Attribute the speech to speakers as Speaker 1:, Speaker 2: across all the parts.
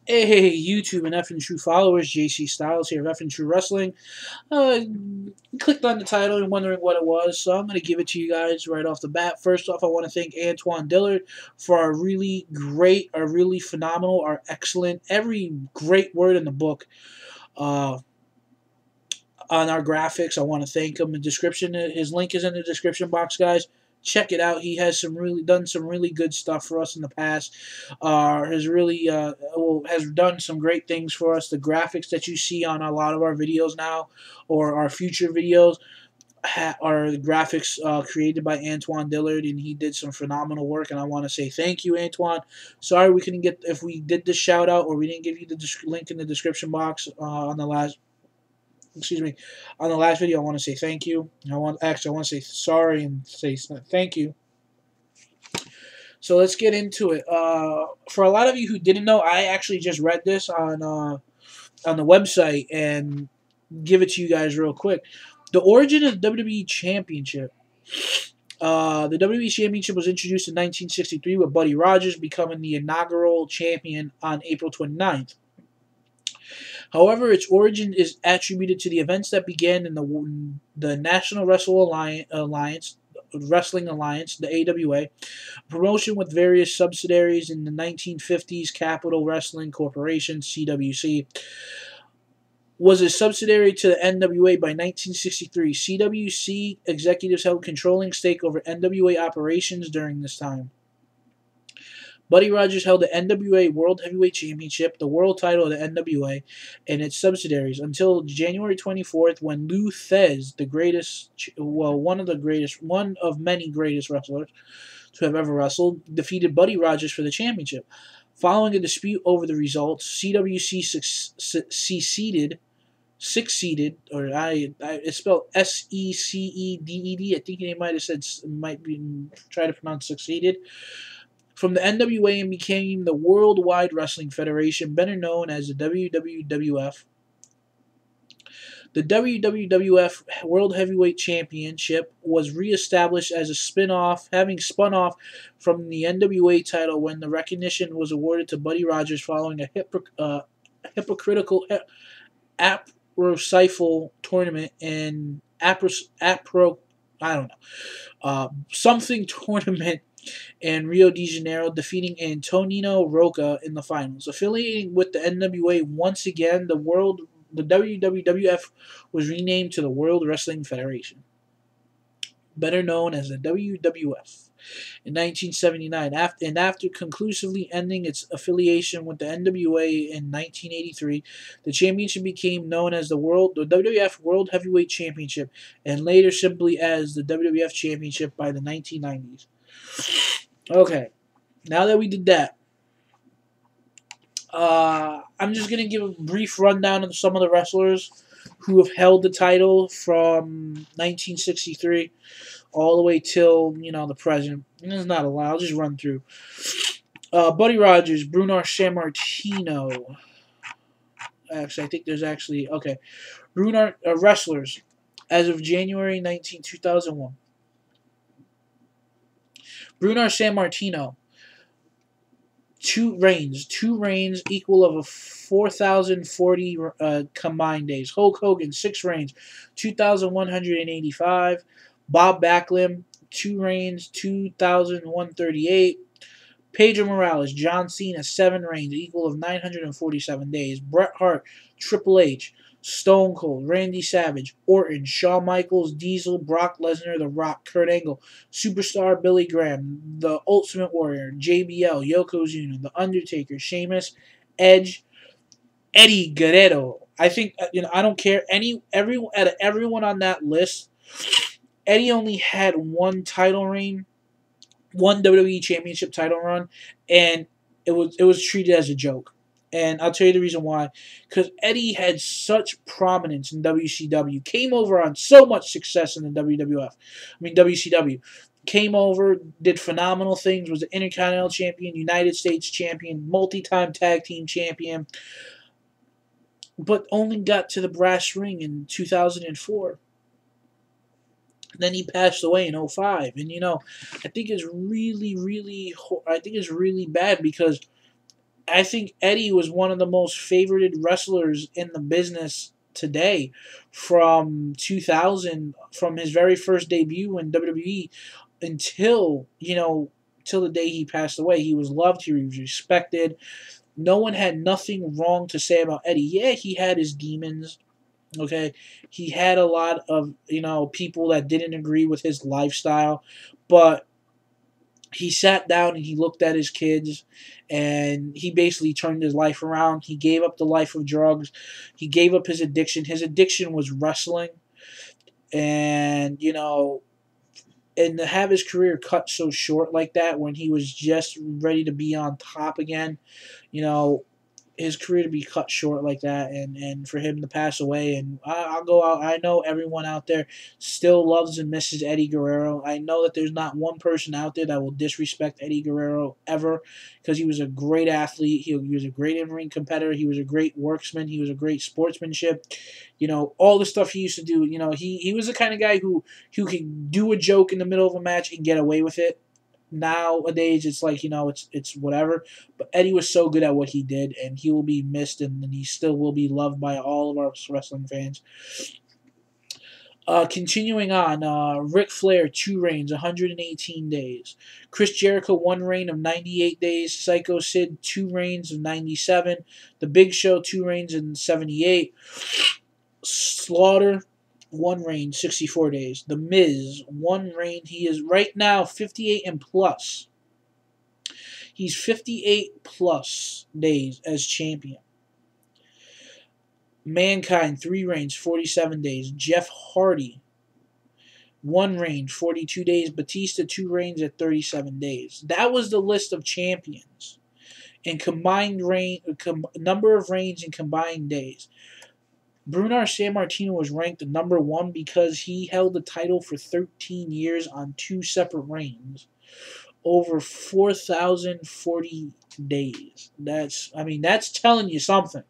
Speaker 1: Hey, YouTube and F and True followers, JC Styles here of F and True Wrestling. Uh, Clicked on the title and wondering what it was, so I'm going to give it to you guys right off the bat. First off, I want to thank Antoine Dillard for our really great, our really phenomenal, our excellent, every great word in the book uh, on our graphics. I want to thank him. The description, his link is in the description box, guys. Check it out. He has done some really good stuff for us in the past. Has done some great things for us. The graphics that you see on a lot of our videos now, or our future videos, are the graphics created by Antoine Dillard, and he did some phenomenal work. And I want to say thank you, Antoine. Sorry we couldn't get if we did the shout out or we didn't give you the link in the description box on the last on the last video. I want to say thank you. I want to say sorry and say thank you. So let's get into it. For a lot of you who didn't know, I actually just read this on the website and give it to you guys real quick. The origin of the WWE Championship. The WWE Championship was introduced in 1963 with Buddy Rogers becoming the inaugural champion on April 29th. However, its origin is attributed to the events that began in the National Wrestling Alliance, the AWA, promotion with various subsidiaries in the 1950s. Capital Wrestling Corporation, CWC, was a subsidiary to the NWA by 1963. CWC executives held controlling stake over NWA operations during this time. Buddy Rogers held the NWA World Heavyweight Championship, the world title of the NWA, and its subsidiaries until January 24th, when Lou Thesz, one of many greatest wrestlers to have ever wrestled, defeated Buddy Rogers for the championship. Following a dispute over the results, CWC succeeded, or it's spelled Seceded. I think they might have said try to pronounce succeeded, from the NWA and became the Worldwide Wrestling Federation, better known as the WWF. The WWF World Heavyweight Championship was re-established as a spin-off, having spun off from the NWA title when the recognition was awarded to Buddy Rogers following a hypocritical Aprocifal tournament in something tournament in Rio de Janeiro, defeating Antonino Rocca in the finals. Affiliating with the NWA once again, the WWF was renamed to the World Wrestling Federation, better known as the WWF, in 1979. After conclusively ending its affiliation with the NWA in 1983, the championship became known as the WWF World Heavyweight Championship, and later simply as the WWF Championship by the 1990s. Okay, now that we did that, I'm just going to give a brief rundown of some of the wrestlers who have held the title from 1963 all the way till, the present. And there's not a lot. I'll just run through. Buddy Rogers, Bruno Sammartino. Actually, I think there's actually... Okay. Wrestlers as of January 19, 2001. Bruno Sammartino, 2 reigns equal of a 4,040 combined days. Hulk Hogan, 6 reigns, 2,185. Bob Backlund, 2 reigns, 2,138. Pedro Morales, John Cena, 7 reigns, equal of 947 days. Bret Hart, Triple H, Stone Cold, Randy Savage, Orton, Shawn Michaels, Diesel, Brock Lesnar, The Rock, Kurt Angle, Superstar Billy Graham, The Ultimate Warrior, JBL, Yokozuna, The Undertaker, Sheamus, Edge, Eddie Guerrero. I think I don't care everyone on that list. Eddie only had one title reign, one WWE Championship title run, and it was treated as a joke. And I'll tell you the reason why. Because Eddie had such prominence in WCW. Came over on so much success in the WCW. Came over, did phenomenal things, was the Intercontinental Champion, United States Champion, multi-time tag team champion. But only got to the brass ring in 2004. Then he passed away in 2005. And, I think it's really, really bad because I think Eddie was one of the most favorited wrestlers in the business today, from 2000, from his very first debut in WWE until, till the day he passed away. He was loved, he was respected. No one had nothing wrong to say about Eddie. Yeah, he had his demons. Okay, he had a lot of people that didn't agree with his lifestyle, but he sat down and he looked at his kids, and he basically turned his life around. He gave up the life of drugs. He gave up his addiction. His addiction was wrestling, and and to have his career cut so short like that when he was just ready to be on top again, you know, his career to be cut short like that, and for him to pass away. And I'll go out. I know everyone out there still loves and misses Eddie Guerrero. I know that there's not one person out there that will disrespect Eddie Guerrero ever, because he was a great athlete. He was a great in-ring competitor. He was a great worksman. He was a great sportsmanship. All the stuff he used to do. He was the kind of guy who could do a joke in the middle of a match and get away with it. Nowadays, it's like, it's whatever. But Eddie was so good at what he did, and he will be missed, and he still will be loved by all of our wrestling fans. Continuing on, Ric Flair, 2 reigns, 118 days. Chris Jericho, 1 reign of 98 days. Psycho Sid, 2 reigns of 97. The Big Show, 2 reigns in 78. Slaughter, 1 reign, 64 days. The Miz, 1 reign. He is right now 58 and plus. He's 58 plus days as champion. Mankind, 3 reigns, 47 days. Jeff Hardy, 1 reign, 42 days. Batista, 2 reigns at 37 days. That was the list of champions in combined number of reigns in combined days. Bruno Sammartino was ranked number 1 because he held the title for 13 years on 2 separate reigns, over 4,040 days. That's telling you something.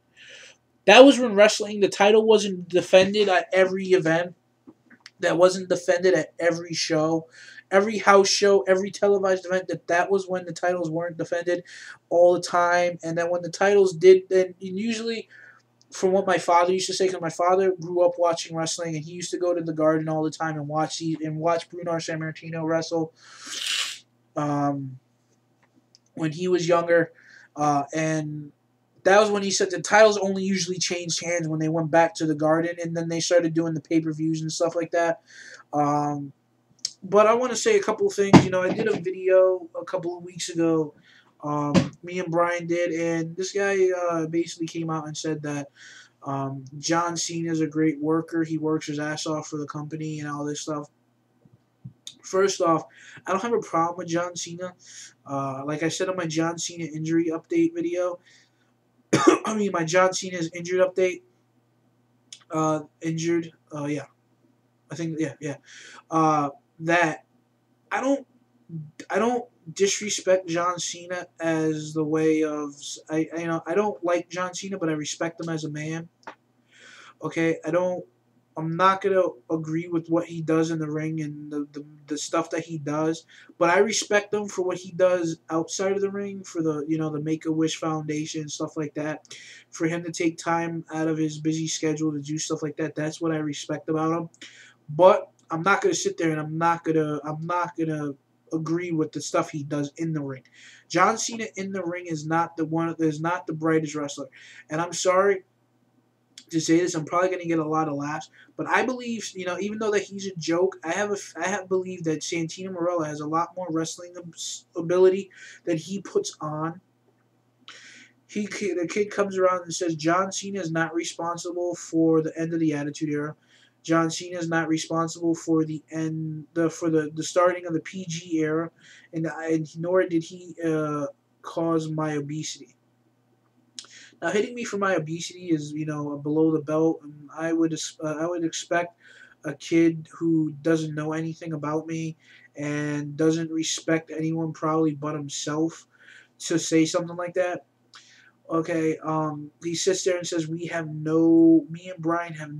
Speaker 1: That was when wrestling, the title wasn't defended at every event. That wasn't defended at every show, every house show, every televised event. That was when the titles weren't defended all the time. And then when the titles did, then usually, from what my father used to say, because my father grew up watching wrestling, and he used to go to the Garden all the time and watch Bruno Sammartino wrestle when he was younger, and that was when he said the titles only usually changed hands when they went back to the Garden, and then they started doing the pay-per-views and stuff like that. But I want to say a couple of things. I did a video a couple of weeks ago. Me and Brian did, and this guy basically came out and said that John Cena is a great worker. He works his ass off for the company and all this stuff. First off, I don't have a problem with John Cena. Like I said on my John Cena injury update video, my John Cena's injured update. Yeah. I think, yeah. That I don't disrespect John Cena as the way of I don't like John Cena, but I respect him as a man. Okay, I'm not gonna agree with what he does in the ring and the stuff that he does, but I respect him for what he does outside of the ring, for the Make-A-Wish Foundation and stuff like that. For him to take time out of his busy schedule to do stuff like that, that's what I respect about him. But I'm not gonna sit there and I'm not gonna agree with the stuff he does in the ring. John Cena in the ring is not the brightest wrestler, and I'm sorry to say this, I'm probably going to get a lot of laughs, but I believe, even though that he's a joke, I have believed that Santino Marella has a lot more wrestling ability than he puts on. The kid comes around and says John Cena is not responsible for the end of the Attitude Era. John Cena is not responsible for the starting of the PG era, and nor did he cause my obesity. Now, hitting me for my obesity is, below the belt, and I would expect a kid who doesn't know anything about me and doesn't respect anyone probably but himself to say something like that. Okay, he sits there and says me and Brian have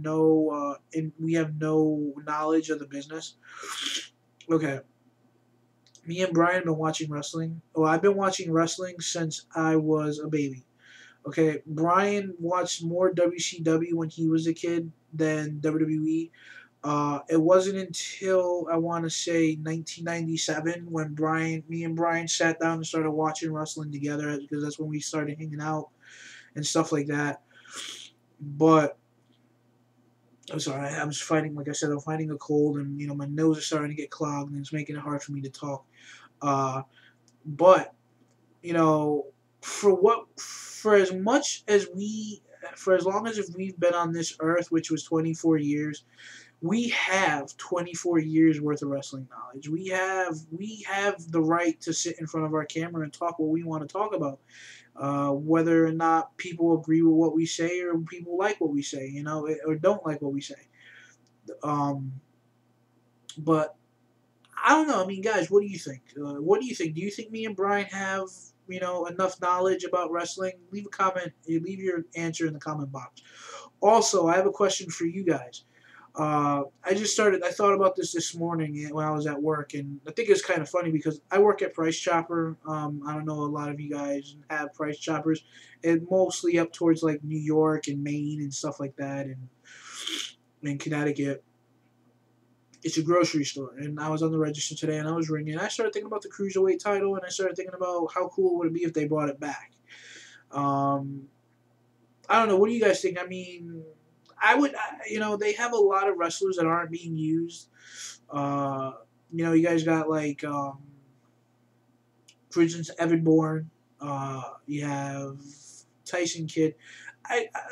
Speaker 1: we have no knowledge of the business. Okay. Me and Brian have been watching wrestling. Well, I've been watching wrestling since I was a baby. Okay, Brian watched more WCW when he was a kid than WWE. It wasn't until I want to say 1997 when me and Brian sat down and started watching wrestling together, because that's when we started hanging out and stuff like that. But I'm sorry, I was fighting, like I said, I'm fighting a cold, and my nose is starting to get clogged, and it's making it hard for me to talk. Uh, but you know, for as much as for as long as we've been on this earth, which was 24 years, we have 24 years worth of wrestling knowledge. We have the right to sit in front of our camera and talk what we want to talk about, whether or not people agree with what we say, or people like what we say, or don't like what we say. Um, but I don't know. I mean, guys, what do you think? What do you think? Do you think me and Brian have enough knowledge about wrestling? Leave a comment. Leave your answer in the comment box. Also, I have a question for you guys. I thought about this morning when I was at work, and I think it's kind of funny because I work at Price Chopper. I don't know, a lot of you guys have Price Choppers, and mostly up towards like New York and Maine and stuff like that, and in Connecticut. It's a grocery store, and I was on the register today, and I was ringing. I started thinking about the cruiserweight title, and I started thinking about how cool would it be if they brought it back. Um, I don't know. What do you guys think? I mean, they have a lot of wrestlers that aren't being used. Uh, you guys got like, for instance, Evan Bourne. You have Tyson Kidd.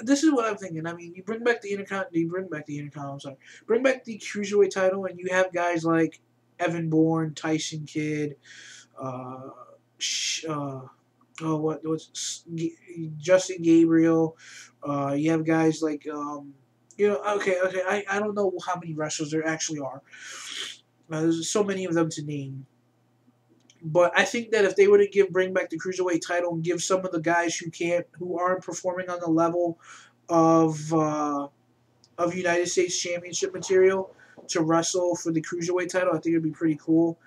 Speaker 1: This is what I'm thinking. I mean, you bring back the Intercontinental. I'm sorry, bring back the cruiserweight title, and you have guys like Evan Bourne, Tyson Kidd, uh, Justin Gabriel. You have guys like okay. I don't know how many wrestlers there actually are. There's so many of them to name. But I think that if they were to bring back the cruiserweight title and give some of the guys who aren't performing on the level of United States Championship material to wrestle for the cruiserweight title, I think it'd be pretty cool.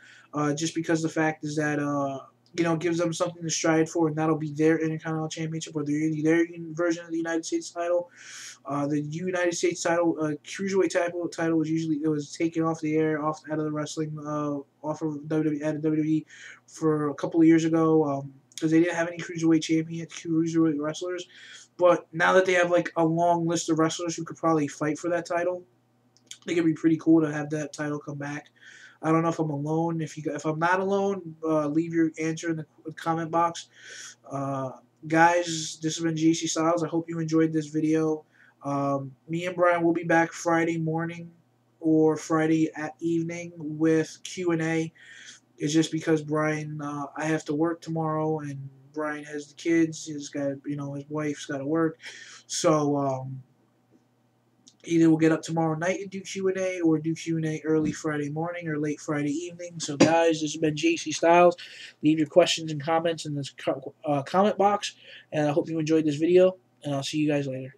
Speaker 1: Just because the fact is that gives them something to strive for, and that'll be their Intercontinental Championship, or their version of the United States title. The United States title, cruiserweight title was taken off the air, out of the wrestling, off of WWE for a couple of years ago, because they didn't have any cruiserweight wrestlers. But now that they have like a long list of wrestlers who could probably fight for that title, I think it'd be pretty cool to have that title come back. I don't know if I'm alone. If I'm not alone, leave your answer in the comment box. Guys, this has been JC Styles. I hope you enjoyed this video. Me and Brian will be back Friday morning or Friday at evening with Q&A. It's just because Brian, I have to work tomorrow, and Brian has the kids. He's got, his wife's got to work. So, either we'll get up tomorrow night and do Q&A, or do Q&A early Friday morning or late Friday evening. So, guys, this has been JC Styles. Leave your questions and comments in this comment box, and I hope you enjoyed this video, and I'll see you guys later.